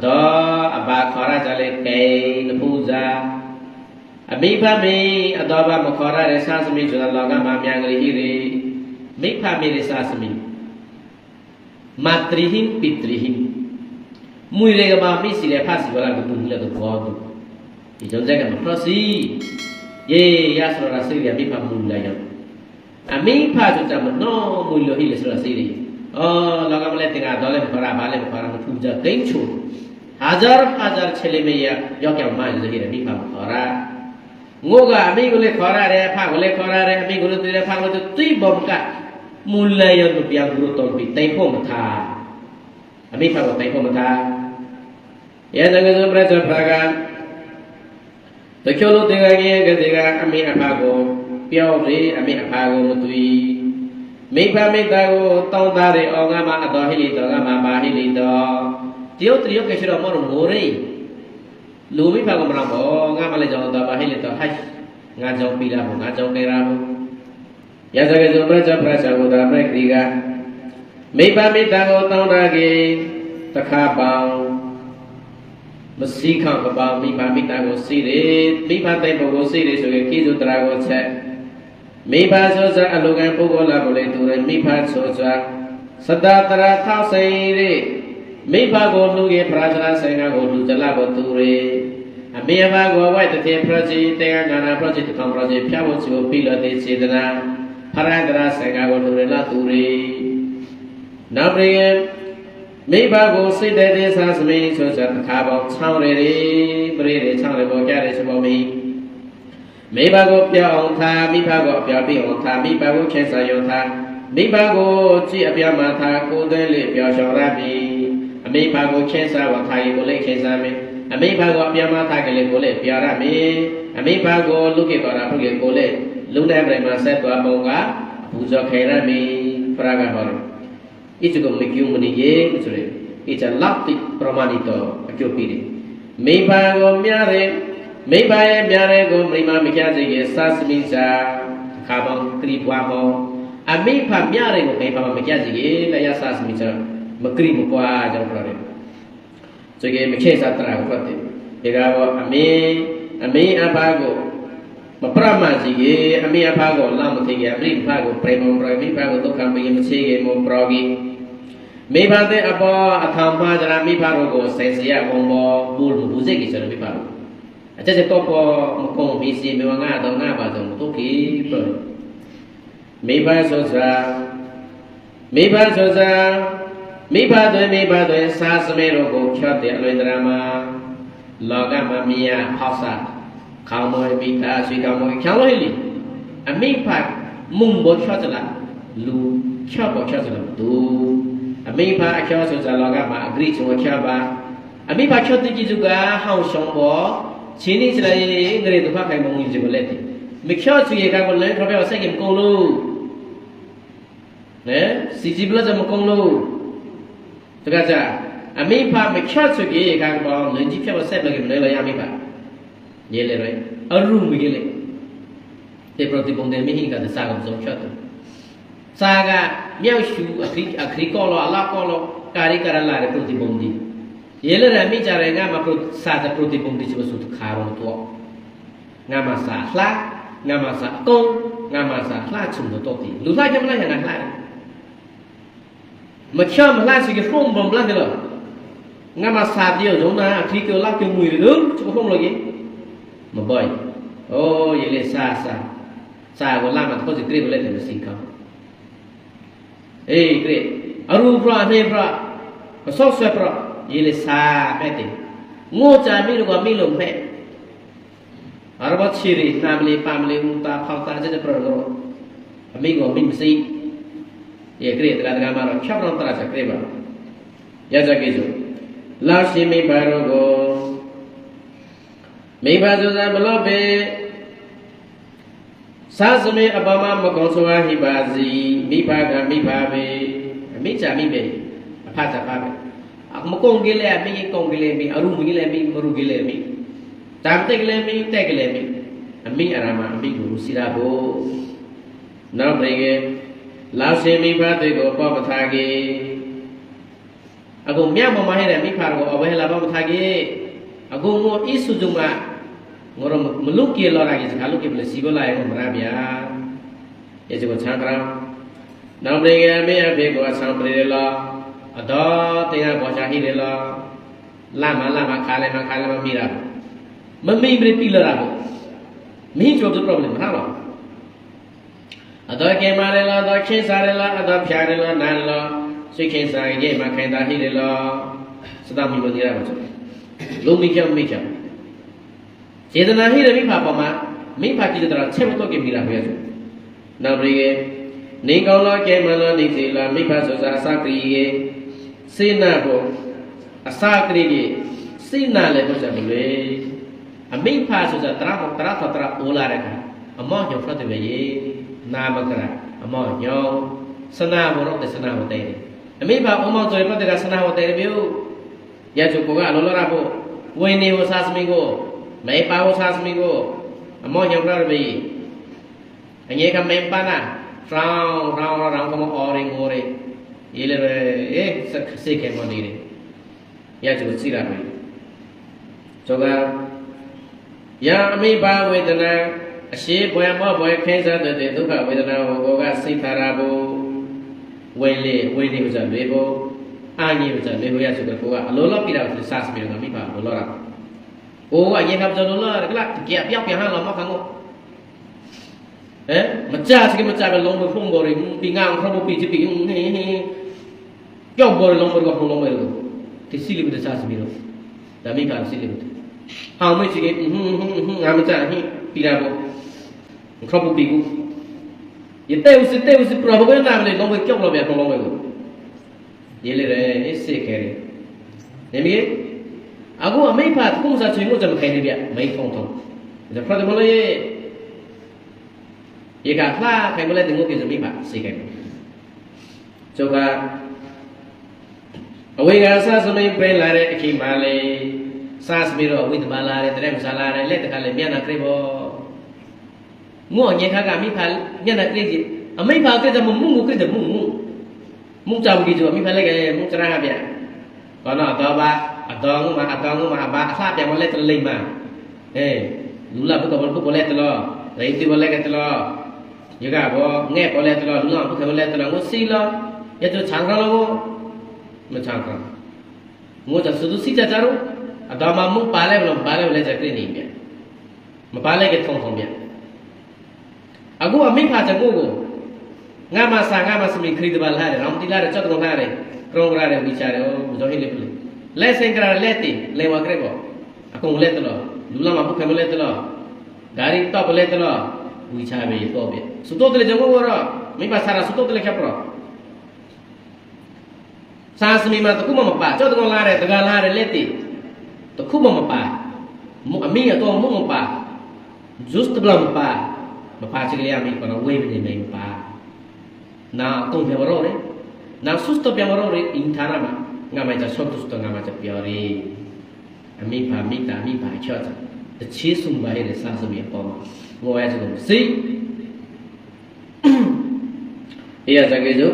đó bà khó ra cho lên cây nó phu ra mi pha mi đó bà mà khó ra để sao mình cho nó cái mà miang người đi mi pha mi để sao mình matrihin pitrihin mui le ba mi si le pha si wala du le du ko du thì trong giai đoạn nó si ye ya so ra si le mi pha mu la ya mi pha cho cha nó mui lo hi le so ra si đi lo ka le tinga do le khara ba le khara mu phu ja kain chu हजार छेले में या क्या मान लगी रे भी खरा ngoga ami gole khara re pha gole khara re ami gole tire pha gole tui bom ka mulai yang rupiah guru ton pi tai pho ma tha ami pha go tai pho ma tha ya jangan sampai terpakan tekolo tiga ge ga ami apa go piao re ami apa go mutui mi pha mi ta go tong ta re o nga ma ado hi li do nga ma ba hi li do tiyo triyo ke shiro mo mo re lu mi pha go ma bo nga ma le jong da ba hi le to hai nga jong pi la bo nga jong ke ra bo ya sa ke so pra cha pra sa go da pra kri ga mi pha mi ta go tong da ge ta kha pang ma si kha ka ba mi pha mi ta go si re mi pha tai bo go si re so ke ki su tra go che mi pha so sa a lo kan pu go la bo le tu re mi pha so sa sada tara thao sai re mi pha go lu ge prajana sai nga go lu jala go tu re a mi pha go wai ta the project te ga na project kam project phya bo chu pi lo te chetana pharandara sai nga go lu re la tu re na pre mi pha go sai de de sa smi so sa kha bo chang re re pre re chang re bo kya re so bo mi mi pha go pya ong tha mi pha go pya pi ong tha mi pha go khen sa yo tha mi pha go chi a pya ma tha ko de le pya shaw ra mi a mi pha go khen sa wa tha yi ko le khen sa mi a mi pha go a pya ma tha ke le ko le pya ra mi a mi pha go lu ke ko ra phu ke ko le lu de bre ma set twa bong ga bu jo khe ra mi pra ga ho itu ko me kyu mani ye so le ita lapti pramanito akyo pi de mi pha go mya re mi pha ye mya re go mi ma mi kya ji ke sa smi sa kha bong kri bwa ho a mi pha mya re go kai pha ma mi kya ji ke la ya sa smi sa ma kri mo kwa jang pra re so ke mi khe sa tra ko te e ga go a mi a pha go ma pra ma ji ke a mi a pha go la mo the ke a mi pha go pre mo pro mi pha go to kam bi mi che ke mo pro gi mi pha te a po a tham ma jara mi pha ro go sai sia bong bo bu bu se ki so mi pha a che se to po mo kong bi si mi wa nga do nga ba so mo to ki pro mi pha so sa mi pha so sa mi pha de sa sme ro go khyat de a loi dra ma lo ka ma mi ya phao sa khao mo mi ta sui ka mo khyang lo hi li a mi pha mung bo khyat la lu khyat bo khyat la tu a mi pha a khyat so sa lo ka ma agri chu khyat ba a mi pha khyat ti ji ju ga hao shong bo chin ni sla ye ngre tu pha kai mong ni ji bo le ti mi khyat chu ye ka bo le kho ba sa kim kong lu ne si ji bla ja mo kong luတကကြအမိဖမချတ်ဆိုကြီးကဘောလင်ကြီးဖြတ်ဆက်လကမလဲရမိပါရေလေရအရုမီလေတေပရတိပုံတယ်မိဟိကတစာကောင်ဆုံးချတ်တယ်စာကမြောက်ရှူအခရီကောလောအလာကောလောကာရီကရလာရပရတိပုံဒီရေလေရမိကြရငါမပရစာတပရတိပုံဒီချဘဆုတခါရောတော့ငါမစာလှငါမစာကုန်းငါမစာလှချုံတော့တီလူလိုက်ကြမလိုက်ရငါလှမချမ်းမလားစီကဖုံးဘုံလားတယ်လို့ငါမစာပြောရုံနာအခရီကောလောက်ကျမွေလို့ချဘဖုံးလို့ကြီးမဘိုင်အိုးရေလေစာကိုလာမှာတော့ဒီဂရိတ်လည်းတယ်စီကောအေးဂရိတ်အရူပရနေပရမဆော့ဆွဲပရရေလေစာပဲတဲ့ငိုကြမိလို့ကမိလို့မဲ့အရဘချီရီနာမလီပါမလီဦးတာဖောက်တာတဲ့ပရတော့အမိကိုမိမစီये क्रिय तगा मारो छपन तरा से क्रिय बा या जगे जो लाशी में बारो गो में बाजो जा बलो बे सास में अबामा मकों सोआ ही बाजी मी बागा मी बाबे मी चा मी बे अफा चा बाबे मकों गिले मी कों गिले मी अरु गिले मी मरु गिले मी तामते गिले मी ते गिले मी आरामा मी गुरु सिरा गो ना ब्रेगे लाशे मी बात को पा बता के အခုမြတ်မမဟဲ့တဲ့မိဖာကိုအဝဲလာပါမထားကြီးအခုငိုအစ်စုစုမှာငိုရမလုကေလောရာကြီးစကားလုကေပလစီဘလာရဲ့မရဗျာရဲ့စကိုချာကရာနောက်ပြေကမေအဖေကိုဆံပရေလာအတော်တရားပေါ်ချာဟိတယ်လားလာမခါလဲမမိတာမမိပြတိလာတာမင်းကျော်တဲ့ problem မထားပါအတော်ကေမာလဲလားအတော်ချင်းစားလဲလားအတော်ဖြာတယ်လားနန်လားစိတ်ချင်းစားရဲ့မှာခိုင်တာဟိတယ်လားစတာမိမတရားပါဆိုလုံးမိချေတနာဟိတယ်မိဖာပေါ်မှာမိဖာကြည့်တဲ့ချက်မတော့ကေမိတာပဲဆိုနောက်ပြေနေကောင်းလားကေမလားနေစီလားမိဖာဆိုစားအစကရီရဲ့စေနာပေါ်အစကရီရဲ့စေနာလည်းပြောကြမလို့အမိဖာဆိုစားတရာအိုလာတဲ့ကအမောညောဖတ်တယ်ပဲနာမကရာအမောညောစနာဘောတော့စနာဟောတယ်အမိဖာအမောဆိုရပတ်တဲ့စနာဟောတယ်မျိုးရချုကိုကအလောလာဖို့ဝင်းနေဟောစားစမင်းကိုမေပါဟောစားစမင်းကိုအမောညောဖတ်တယ်အငယ်ကမေပါနာရောင်းကမအော်ရင်ငိုရရေးလေစိတ်ကဲမနေတယ်ရချုစီလာပြီဆိုကယာအမိပါဝေဒနာအရှိဘွယ်မောဘွယ်ခဲစားတဲ့ဒုက္ခဝေဒနာကိုကစိတ်ထားရဖို့ဝေနေဥစ္စာတွေဖို့အာညိဥစ္စာတွေဟိုရဆိုတော့ကိုကအလိုလောက်ပြတာကိုစားစမြေတော့မိပါလိုလောက်တာကိုကအရင်ကပြောလို့လားကလကြပြောက်ပြန်ဟာလောက်မခံဘူးမကြစကမကြပဲလုံးမဖုံပေါ်ရင်ပြငါခရဘပီချပီကြောက်ပေါ်လုံးပေါ်ကဖုံလုံးမယ်ဒီစီလီမတစားစမြေတော့ဒါမိပါစီလီမဟောင်းမရှိကငါမကြဟိပြတာပေါ့ခရဘပီကိုရတဲ့ဥစစ်ပရဘကနာမလေးလုံးမကြောက်လို့ပြန်ဖုံလုံးမယ်ကိုရေးလေရဲစိတ်ခဲတယ်နေမီအခုအမိဖာကုစားချင်လို့ကြမခိုင်းနေဗျမိဖုံထုံဒါဖတ်တယ်မလို့ရေကလှခိုင်မလဲတင်ကိုပြစမိပါစိတ်ခိုင်ကျောကအဝေကစားစမိပဲလာတဲ့အခီမာလေးစားစပြီးတော့ဝိတ္တပါလာတဲ့တဲ့မစားလာတဲ့လက်တကလည်းမျက်နှာကြိဘောငေါ့ညခါကမိဖာမျက်နှာကြိကြီးအမိဖာကြိတဲ့မမှုကြိတဲ့မှုကြောင့်ဒီဆိုမိဖာလည်းကမှုကြရဗျကောနော်တော့ပါအတော်ငုမှာဘာအလှပြန်မလဲတလိမ့်မှာလူလာဘုကဘုကလည်းတလို့ရိတိဘလည်းကတလို့ရကဘောငဲ့ပေါ်လဲတလို့လူလာဘုကဘလည်းတလို့ငိုစီလောရတော့ချန်ကလောမချန်ကငိုတော့စုစီကြကြတော့အတော်မှမပါလဲဘလို့ပါလဲကြပြနေပြန်မပါလဲကထုံပြန်အခုအမိဖာချကိုငါမစားငါမစမိခရီးတပါလာတယ်ရောင်တီလာတဲ့ချက်တော့လာတယ်ကရုံကရတဲ့ဝီချာတယ်ဟိုဇောဟိလေပလေလက်စင်ကရလက်တီလေဝကရဘောအခုလက်တလို့လူလာမဘုကဘလည်းတလို့ဂါရီတော့ပလဲတလို့ဝီချာပဲတော့ပြစုတော့တယ်ကြောကိုရောမိပါစားစုတော့တယ်ခပ်ရောစားစမိမှာတခုမှမပါကြောက်တော့လာတယ်တကလာတယ်လက်တီတခုမှမပါအမိကတော့မပါ just ဘလမပါချကလေးအမိကတော့ဝေးနေနေပါနာတော့ပြမရောလေနာဆုစတော့ပြမရောလေအင်ထာနာမှာငါမကြဆော့တုစတော့ငါမကြပြောရီအမိပါမိတာမိပါချော့တချေဆုံပါရဲ့စားစမိအပေါ်မှာငိုရဲဆိုလို့စိအေးရစကေစု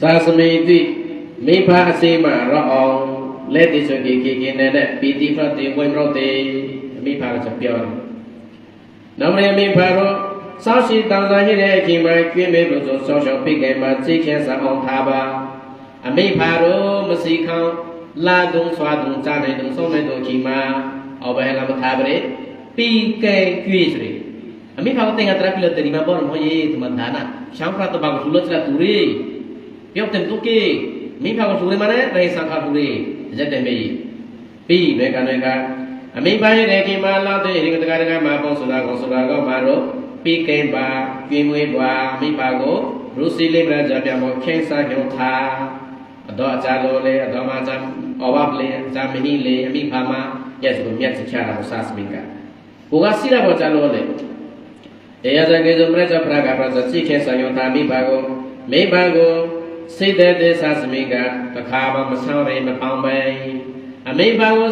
စားစမိတိမိဖာအစေမရောအောင်လက်တိဆိုကေနဲ့ပီတိဖတ်တိဝိမရောတိအမိဖာကပြောတယ်နောက်လည်းမိဖာတော့စောရှိတောင်းစားရတဲ့အချိန်မှာကျွေးမဲ့လို့ဆိုဆောင်းရှောင်းပိတ်ကဲမှာစိတ်ခဲစားအောင်ထားပါအမိဖာတော့မစီခေါင်းလာတုံစွာတုံကြားနိုင်တုံဆုံးနိုင်တုံချိန်မှာအော်ဘဲလာမထားပါလေပိကဲကျွေးစရအမိဖာကတင်ရတဲ့ပြလက်တီမှာပေါ်မရေးတမန်ဒါနာရှောင်းဖတ်တော့ဘာလို့လို့ချလာတူရီပြောတယ်တူကေမိဖာကထူရမနဲ့တိုင်းစားခါထူရီရက်တယ်မေးပြီးဘဲကအမိဖာရဲ့ချိန်မှာလောက်တဲ့ဒီကတကမှာပေါဆိုတာကောမှာတော့ပိကဲပါကျွေးမွေးပါမိဖာကိုရူစီလေးပြကြပြမောခဲစားကြောထားအတော့အကြလို့လေအတော့မှအကြအော်ဘလေအကြမဟိလေအမိဖာမရက်စုမြတ်ချရာကိုစားစမင်ကကိုကစီရပေါ်ကြလို့လေအေယဇကေဇုမရဇပရကပဇစိခဲဆောင်တာမိဖာကိုစိတ်တဲ့စားစမင်ကတခါမှမဆောင်ရမပေါင်းပဲအမိဖာကို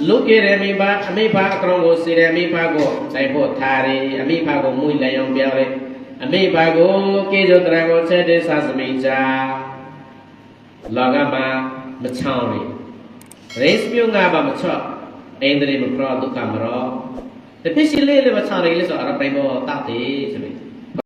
လုကေရမိဖာအမိဖာအကောင်ကိုစီရမိဖာကိုစိုက်ဖို့ထားရအမိဖာကိုမွေးလည်းအောင်ပြောရအမိဖာကိုကေဇုတရကိုဆက်တဲ့စားစမင်ကြ Lagama Machauri. Race Munga Macha, Andre Mukra Dukamara. The Pishi Lily Machari is a Rainbow Tati.